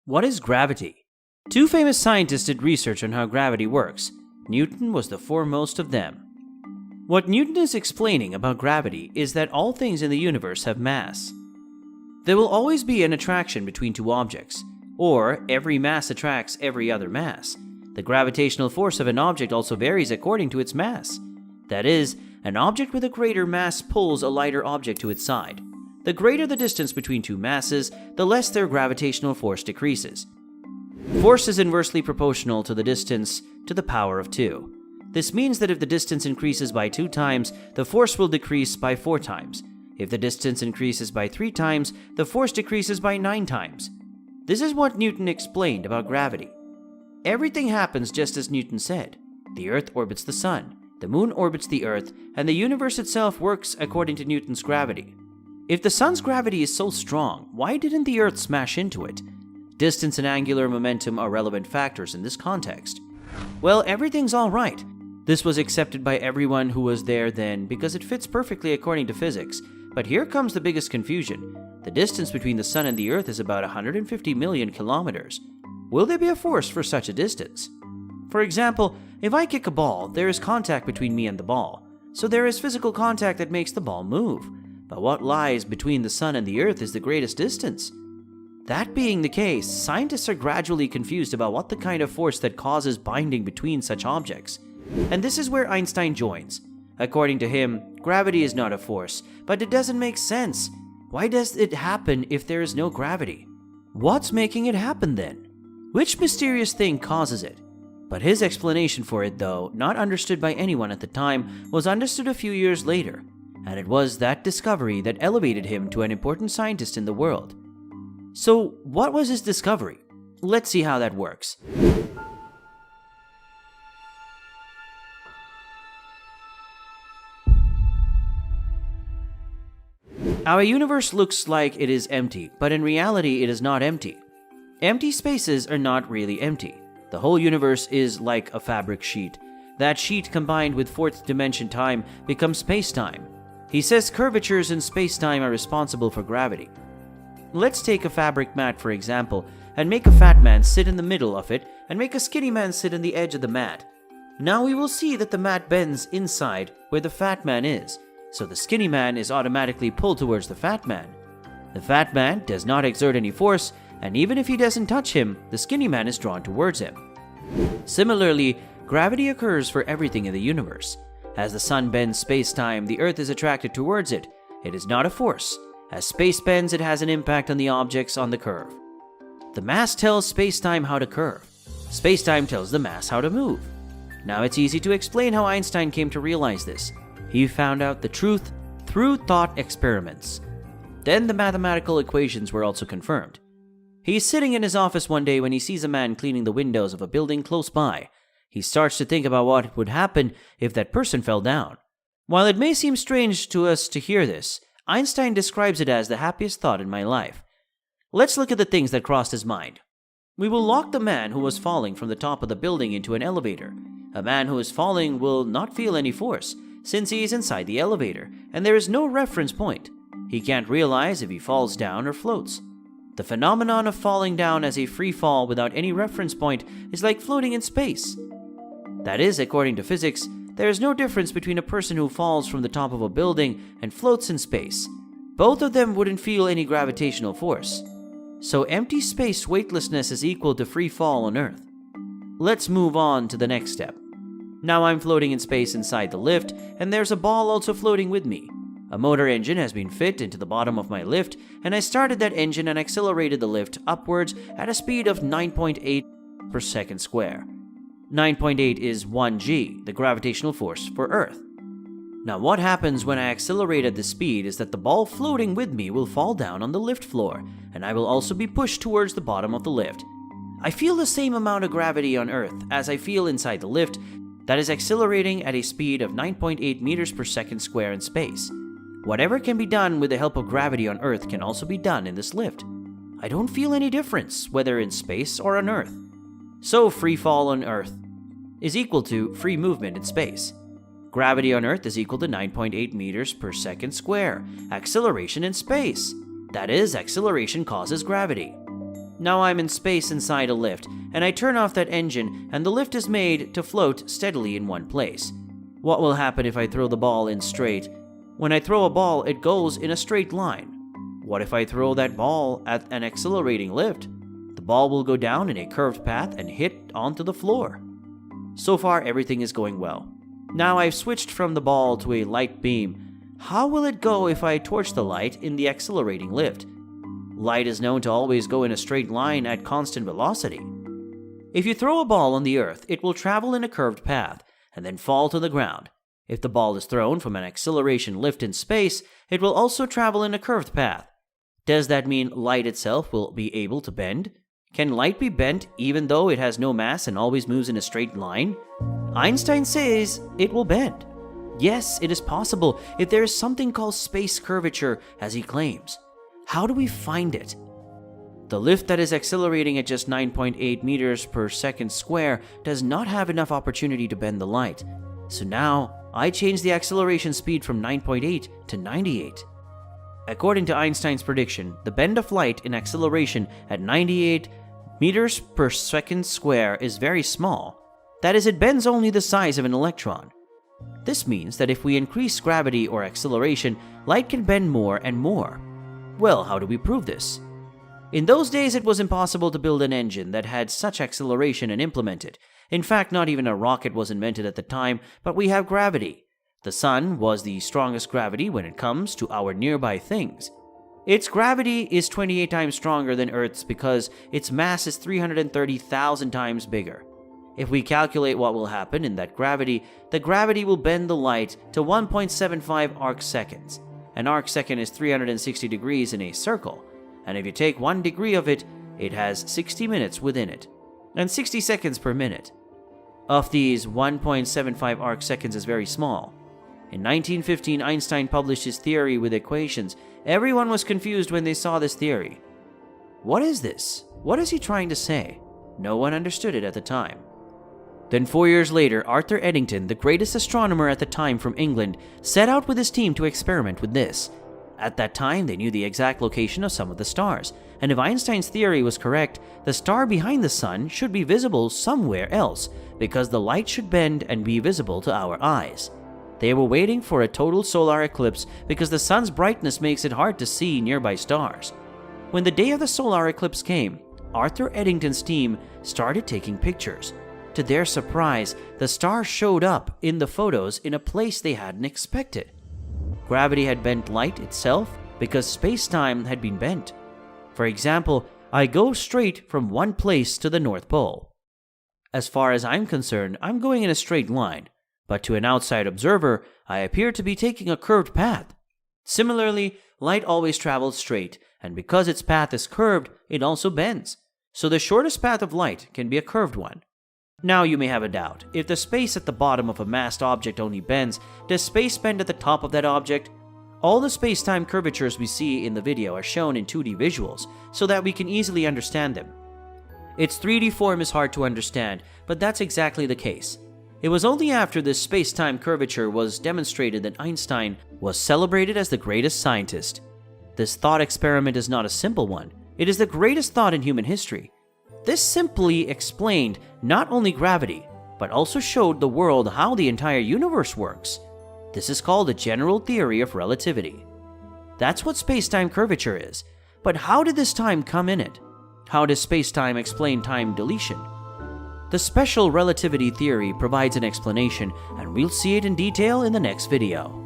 What is gravity? Two famous scientists did research on how gravity works. Newton was the foremost of them. What Newton is explaining about gravity is that all things in the universe have mass. There will always be an attraction between two objects, or every mass attracts every other mass. The gravitational force of an object also varies according to its mass. That is, an object with a greater mass pulls a lighter object to its side. The greater the distance between two masses, the less their gravitational force decreases. Force is inversely proportional to the distance to the power of 2. This means that if the distance increases by 2 times, the force will decrease by 4 times. If the distance increases by 3 times, the force decreases by 9 times. This is what Newton explained about gravity. Everything happens just as Newton said. The Earth orbits the Sun, the Moon orbits the Earth, and the universe itself works according to Newton's gravity. If the Sun's gravity is so strong, why didn't the Earth smash into it? Distance and angular momentum are relevant factors in this context. Well, everything's all right. This was accepted by everyone who was there then because it fits perfectly according to physics. But here comes the biggest confusion. The distance between the Sun and the Earth is about 150 million kilometers. Will there be a force for such a distance? For example, if I kick a ball, there is contact between me and the ball. So there is physical contact that makes the ball move. But what lies between the Sun and the Earth is the greatest distance. That being the case, scientists are gradually confused about what the kind of force that causes binding between such objects. And this is where Einstein joins. According to him, gravity is not a force, but it doesn't make sense. Why does it happen if there is no gravity? What's making it happen then? Which mysterious thing causes it? But his explanation for it, though not understood by anyone at the time, was understood a few years later. And it was that discovery that elevated him to an important scientist in the world. So, what was his discovery? Let's see how that works. Our universe looks like it is empty, but in reality it is not empty. Empty spaces are not really empty. The whole universe is like a fabric sheet. That sheet combined with fourth dimension time becomes spacetime. He says curvatures in spacetime are responsible for gravity. Let's take a fabric mat for example, and make a fat man sit in the middle of it and make a skinny man sit on the edge of the mat. Now we will see that the mat bends inside where the fat man is, so the skinny man is automatically pulled towards the fat man. The fat man does not exert any force, and even if he doesn't touch him, the skinny man is drawn towards him. Similarly, gravity occurs for everything in the universe. As the sun bends space-time, the Earth is attracted towards it. It is not a force. As space bends, it has an impact on the objects on the curve. The mass tells space-time how to curve. Space-time tells the mass how to move. Now it's easy to explain how Einstein came to realize this. He found out the truth through thought experiments. Then the mathematical equations were also confirmed. He's sitting in his office one day when he sees a man cleaning the windows of a building close by. He starts to think about what would happen if that person fell down. While it may seem strange to us to hear this, Einstein describes it as the happiest thought in my life. Let's look at the things that crossed his mind. We will lock the man who was falling from the top of the building into an elevator. A man who is falling will not feel any force, since he is inside the elevator, and there is no reference point. He can't realize if he falls down or floats. The phenomenon of falling down as a free fall without any reference point is like floating in space. That is, according to physics, there is no difference between a person who falls from the top of a building and floats in space. Both of them wouldn't feel any gravitational force. So empty space weightlessness is equal to free fall on Earth. Let's move on to the next step. Now I'm floating in space inside the lift, and there's a ball also floating with me. A motor engine has been fit into the bottom of my lift, and I started that engine and accelerated the lift upwards at a speed of 9.8 per second square. 9.8 is 1g, the gravitational force for Earth. Now what happens when I accelerate at this speed is that the ball floating with me will fall down on the lift floor, and I will also be pushed towards the bottom of the lift. I feel the same amount of gravity on Earth as I feel inside the lift that is accelerating at a speed of 9.8 meters per second square in space. Whatever can be done with the help of gravity on Earth can also be done in this lift. I don't feel any difference, whether in space or on Earth. So free fall on Earth is equal to free movement in space. Gravity on Earth is equal to 9.8 meters per second square. Acceleration in space. That is, acceleration causes gravity. Now I'm in space inside a lift, and I turn off that engine, and the lift is made to float steadily in one place. What will happen if I throw the ball in straight? When I throw a ball, it goes in a straight line. What if I throw that ball at an accelerating lift? The ball will go down in a curved path and hit onto the floor. So far, everything is going well. Now I've switched from the ball to a light beam. How will it go if I torch the light in the accelerating lift? Light is known to always go in a straight line at constant velocity. If you throw a ball on the Earth, it will travel in a curved path and then fall to the ground. If the ball is thrown from an acceleration lift in space, it will also travel in a curved path. Does that mean light itself will be able to bend? Can light be bent even though it has no mass and always moves in a straight line? Einstein says it will bend. Yes, it is possible if there is something called space curvature, as he claims. How do we find it? The lift that is accelerating at just 9.8 meters per second square does not have enough opportunity to bend the light. So now, I change the acceleration speed from 9.8 to 98. According to Einstein's prediction, the bend of light in acceleration at 98 meters per second square is very small. That is, it bends only the size of an electron. This means that if we increase gravity or acceleration, light can bend more and more. Well, how do we prove this? In those days, it was impossible to build an engine that had such acceleration and implement it. In fact, not even a rocket was invented at the time, but we have gravity. The sun was the strongest gravity when it comes to our nearby things. Its gravity is 28 times stronger than Earth's because its mass is 330,000 times bigger. If we calculate what will happen in that gravity, the gravity will bend the light to 1.75 arc seconds. An arc second is 360 degrees in a circle, and if you take 1 degree of it, it has 60 minutes within it, and 60 seconds per minute. Of these, 1.75 arc seconds is very small. In 1915, Einstein published his theory with equations. Everyone was confused when they saw this theory. What is this? What is he trying to say? No one understood it at the time. Then 4 years later, Arthur Eddington, the greatest astronomer at the time from England, set out with his team to experiment with this. At that time, they knew the exact location of some of the stars, and if Einstein's theory was correct, the star behind the sun should be visible somewhere else, because the light should bend and be visible to our eyes. They were waiting for a total solar eclipse because the sun's brightness makes it hard to see nearby stars. When the day of the solar eclipse came, Arthur Eddington's team started taking pictures. To their surprise, the star showed up in the photos in a place they hadn't expected. Gravity had bent light itself because space-time had been bent. For example, I go straight from one place to the North Pole. As far as I'm concerned, I'm going in a straight line, but to an outside observer, I appear to be taking a curved path. Similarly, light always travels straight, and because its path is curved, it also bends. So the shortest path of light can be a curved one. Now you may have a doubt. If the space at the bottom of a massed object only bends, does space bend at the top of that object? All the space-time curvatures we see in the video are shown in 2D visuals, so that we can easily understand them. Its 3D form is hard to understand, but that's exactly the case. It was only after this space-time curvature was demonstrated that Einstein was celebrated as the greatest scientist. This thought experiment is not a simple one. It is the greatest thought in human history. This simply explained not only gravity, but also showed the world how the entire universe works. This is called the General Theory of Relativity. That's what space-time curvature is. But how did this time come in it? How does space-time explain time dilation? The Special Relativity Theory provides an explanation, and we'll see it in detail in the next video.